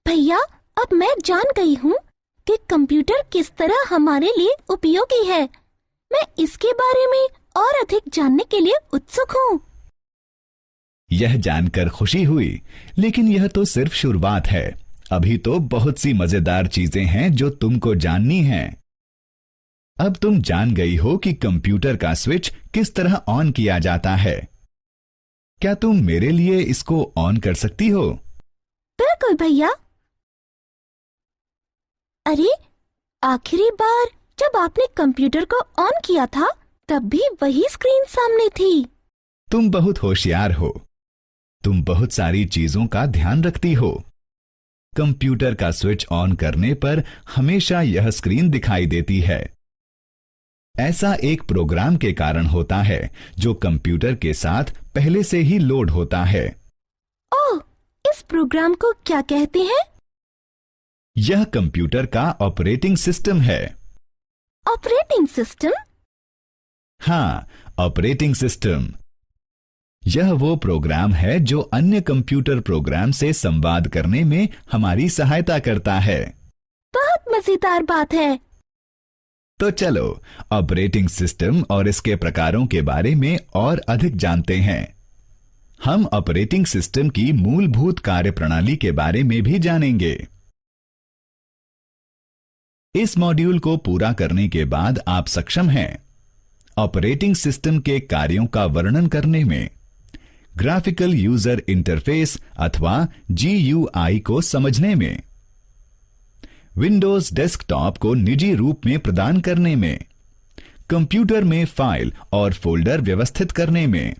भैया, अब मैं जान गई हूँ कि कंप्यूटर किस तरह हमारे लिए उपयोगी है। मैं इसके बारे में और अधिक जानने के लिए उत्सुक हूँ। यह जानकर खुशी हुई, लेकिन यह तो सिर्फ शुरुआत है। अभी तो बहुत सी मजेदार चीजें हैं जो तुमको जाननी हैं। अब तुम जान गई हो कि कंप्यूटर का स्विच किस तरह ऑन किया जाता है। क्या तुम मेरे लिए इसको ऑन कर सकती हो? बिल्कुल भैया। अरे, आखिरी बार जब आपने कंप्यूटर को ऑन किया था तब भी वही स्क्रीन सामने थी। तुम बहुत होशियार हो। तुम बहुत सारी चीजों का ध्यान रखती हो। कंप्यूटर का स्विच ऑन करने पर हमेशा यह स्क्रीन दिखाई देती है। ऐसा एक प्रोग्राम के कारण होता है जो कंप्यूटर के साथ पहले से ही लोड होता है। ओह, इस प्रोग्राम को क्या कहते हैं? यह कंप्यूटर का ऑपरेटिंग सिस्टम है। Operating system? हाँ, ऑपरेटिंग सिस्टम। यह वो प्रोग्राम है जो अन्य कंप्यूटर प्रोग्राम से संवाद करने में हमारी सहायता करता है। बहुत मजेदार बात है। तो चलो ऑपरेटिंग सिस्टम और इसके प्रकारों के बारे में और अधिक जानते हैं। हम ऑपरेटिंग सिस्टम की मूलभूत कार्यप्रणाली के बारे में भी जानेंगे। इस मॉड्यूल को पूरा करने के बाद आप सक्षम हैं ऑपरेटिंग सिस्टम के कार्यों का वर्णन करने में, ग्राफिकल यूजर इंटरफेस अथवा GUI को समझने में, विंडोज डेस्कटॉप को निजी रूप में प्रदान करने में, कंप्यूटर में फाइल और फोल्डर व्यवस्थित करने में,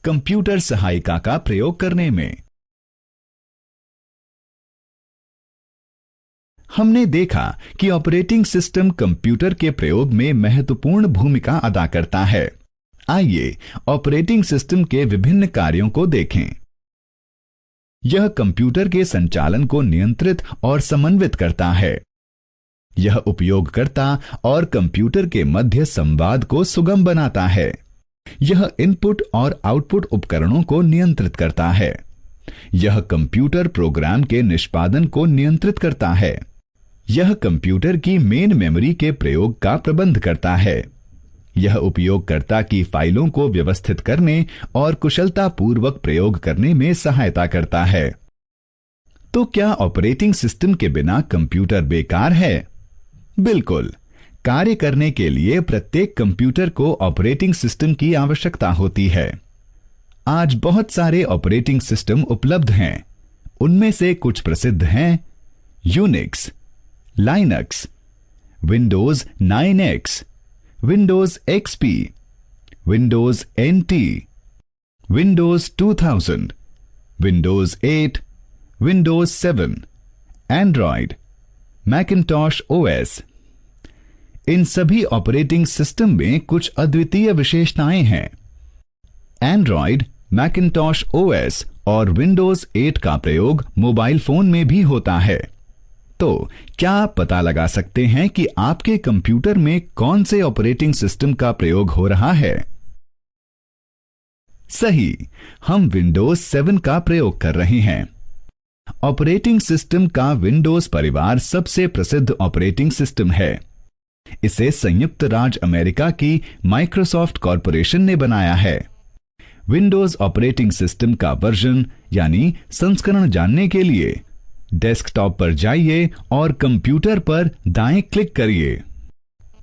कंप्यूटर सहायिका का प्रयोग करने में। हमने देखा कि ऑपरेटिंग सिस्टम कंप्यूटर के प्रयोग में महत्वपूर्ण भूमिका अदा करता है। आइए ऑपरेटिंग सिस्टम के विभिन्न कार्यों को देखें। यह कंप्यूटर के संचालन को नियंत्रित और समन्वित करता है। यह उपयोगकर्ता और कंप्यूटर के मध्य संवाद को सुगम बनाता है। यह इनपुट और आउटपुट उपकरणों को नियंत्रित करता है। यह कंप्यूटर प्रोग्राम के निष्पादन को नियंत्रित करता है। यह कंप्यूटर की मेन मेमोरी के प्रयोग का प्रबंध करता है। यह उपयोगकर्ता की फाइलों को व्यवस्थित करने और कुशलतापूर्वक प्रयोग करने में सहायता करता है। तो क्या ऑपरेटिंग सिस्टम के बिना कंप्यूटर बेकार है? बिल्कुल। कार्य करने के लिए प्रत्येक कंप्यूटर को ऑपरेटिंग सिस्टम की आवश्यकता होती है। आज बहुत सारे ऑपरेटिंग सिस्टम उपलब्ध हैं। उनमें से कुछ प्रसिद्ध हैं Unix, Linux, Windows 9X, Windows XP, Windows NT, Windows 2000, Windows 8, Windows 7, Android, Macintosh OS। इन सभी ऑपरेटिंग सिस्टम में कुछ अद्वितीय विशेषताएं हैं। एंड्रॉयड, मैकिन्टॉश OS और विंडोज 8 का प्रयोग मोबाइल फोन में भी होता है। तो क्या आप पता लगा सकते हैं कि आपके कंप्यूटर में कौन से ऑपरेटिंग सिस्टम का प्रयोग हो रहा है? सही, हम विंडोज 7 का प्रयोग कर रहे हैं। ऑपरेटिंग सिस्टम का विंडोज परिवार सबसे प्रसिद्ध ऑपरेटिंग सिस्टम है। इसे संयुक्त राज्य अमेरिका की माइक्रोसॉफ्ट कॉरपोरेशन ने बनाया है। विंडोज ऑपरेटिंग सिस्टम का वर्जन यानी संस्करण जानने के लिए डेस्कटॉप पर जाइए और कंप्यूटर पर दाएं क्लिक करिए।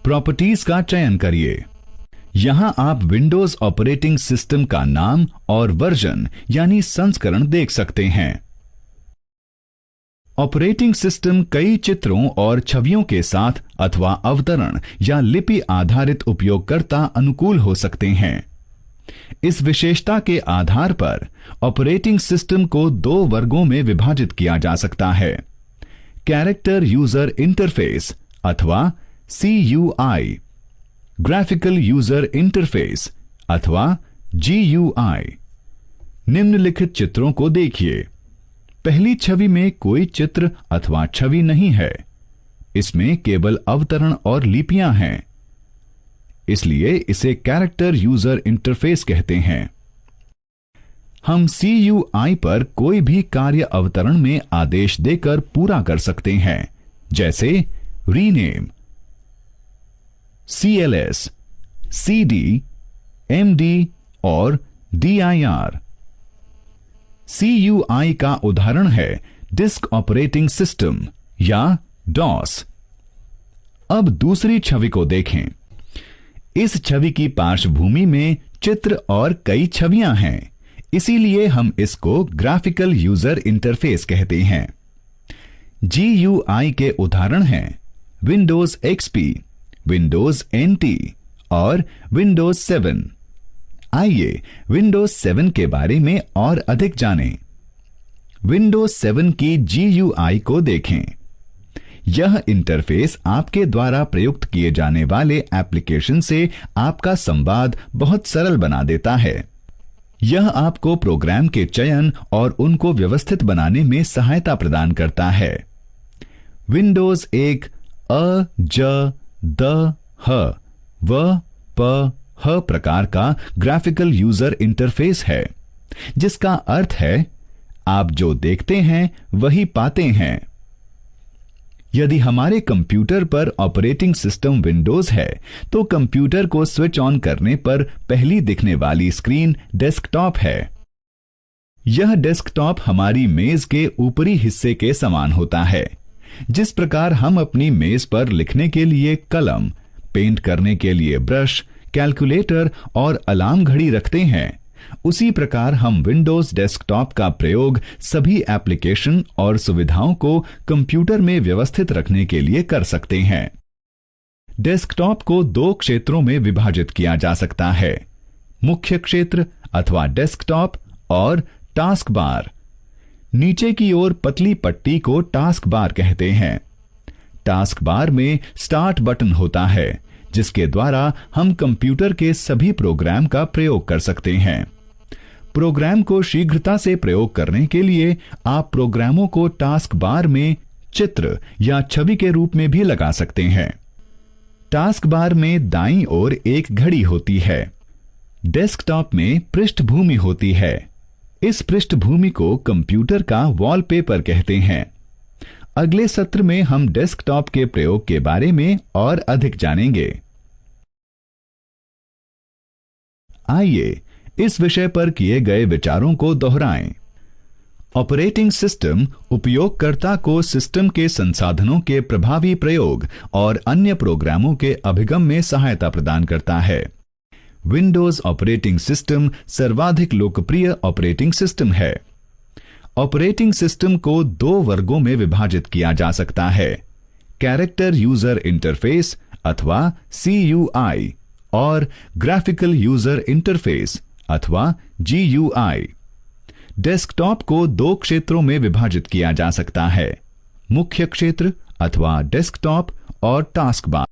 प्रॉपर्टीज का चयन करिए। यहां आप विंडोज ऑपरेटिंग सिस्टम का नाम और वर्जन यानी संस्करण देख सकते हैं। ऑपरेटिंग सिस्टम कई चित्रों और छवियों के साथ अथवा अवतरण या लिपि आधारित उपयोगकर्ता अनुकूल हो सकते हैं। इस विशेषता के आधार पर ऑपरेटिंग सिस्टम को दो वर्गों में विभाजित किया जा सकता है, कैरेक्टर यूजर इंटरफेस अथवा CUI, ग्राफिकल यूजर इंटरफेस अथवा GUI। निम्नलिखित चित्रों को देखिए। पहली छवि में कोई चित्र अथवा छवि नहीं है। इसमें केवल अवतरण और लिपियां हैं, इसलिए इसे कैरेक्टर यूजर इंटरफेस कहते हैं। हम CUI पर कोई भी कार्य अवतरण में आदेश देकर पूरा कर सकते हैं, जैसे रीनेम, CLS, CD, MD और DIR। CUI का उदाहरण है डिस्क ऑपरेटिंग सिस्टम या DOS। अब दूसरी छवि को देखें। इस छवि की पार्श्वभूमि में चित्र और कई छवियां हैं, इसीलिए हम इसको ग्राफिकल यूजर इंटरफेस कहते हैं। GUI के उदाहरण हैं विंडोज XP, विंडोज NT और विंडोज 7। आइए विंडोज 7 के बारे में और अधिक जानें। विंडोज 7 की GUI को देखें। यह इंटरफेस आपके द्वारा प्रयुक्त किए जाने वाले एप्लीकेशन से आपका संवाद बहुत सरल बना देता है। यह आपको प्रोग्राम के चयन और उनको व्यवस्थित बनाने में सहायता प्रदान करता है। विंडोज एक अ, ज, द, ह, व, प, ह प्रकार का ग्राफिकल यूजर इंटरफेस है, जिसका अर्थ है आप जो देखते हैं वही पाते हैं। यदि हमारे कंप्यूटर पर ऑपरेटिंग सिस्टम विंडोज है, तो कंप्यूटर को स्विच ऑन करने पर पहली दिखने वाली स्क्रीन डेस्कटॉप है। यह डेस्कटॉप हमारी मेज के ऊपरी हिस्से के समान होता है। जिस प्रकार हम अपनी मेज पर लिखने के लिए कलम, पेंट करने के लिए ब्रश, कैलकुलेटर और अलार्म घड़ी रखते हैं, उसी प्रकार हम विंडोज डेस्कटॉप का प्रयोग सभी एप्लीकेशन और सुविधाओं को कंप्यूटर में व्यवस्थित रखने के लिए कर सकते हैं। डेस्कटॉप को दो क्षेत्रों में विभाजित किया जा सकता है, मुख्य क्षेत्र अथवा डेस्कटॉप और टास्क बार। नीचे की ओर पतली पट्टी को टास्क बार कहते हैं। टास्क बार में स्टार्ट बटन होता है, जिसके द्वारा हम कंप्यूटर के सभी प्रोग्राम का प्रयोग कर सकते हैं। प्रोग्राम को शीघ्रता से प्रयोग करने के लिए आप प्रोग्रामों को टास्क बार में चित्र या छवि के रूप में भी लगा सकते हैं। टास्क बार में दाईं ओर एक घड़ी होती है। डेस्कटॉप में पृष्ठभूमि होती है। इस पृष्ठभूमि को कंप्यूटर का वॉलपेपर कहते हैं। अगले सत्र में हम डेस्कटॉप के प्रयोग के बारे में और अधिक जानेंगे। आइए इस विषय पर किए गए विचारों को दोहराएं। ऑपरेटिंग सिस्टम उपयोगकर्ता को सिस्टम के संसाधनों के प्रभावी प्रयोग और अन्य प्रोग्रामों के अभिगम में सहायता प्रदान करता है। विंडोज ऑपरेटिंग सिस्टम सर्वाधिक लोकप्रिय ऑपरेटिंग सिस्टम है। ऑपरेटिंग सिस्टम को दो वर्गों में विभाजित किया जा सकता है, कैरेक्टर यूजर इंटरफेस अथवा CUI और ग्राफिकल यूजर इंटरफेस अथवा GUI। डेस्कटॉप को दो क्षेत्रों में विभाजित किया जा सकता है, मुख्य क्षेत्र अथवा डेस्कटॉप और टास्क बार।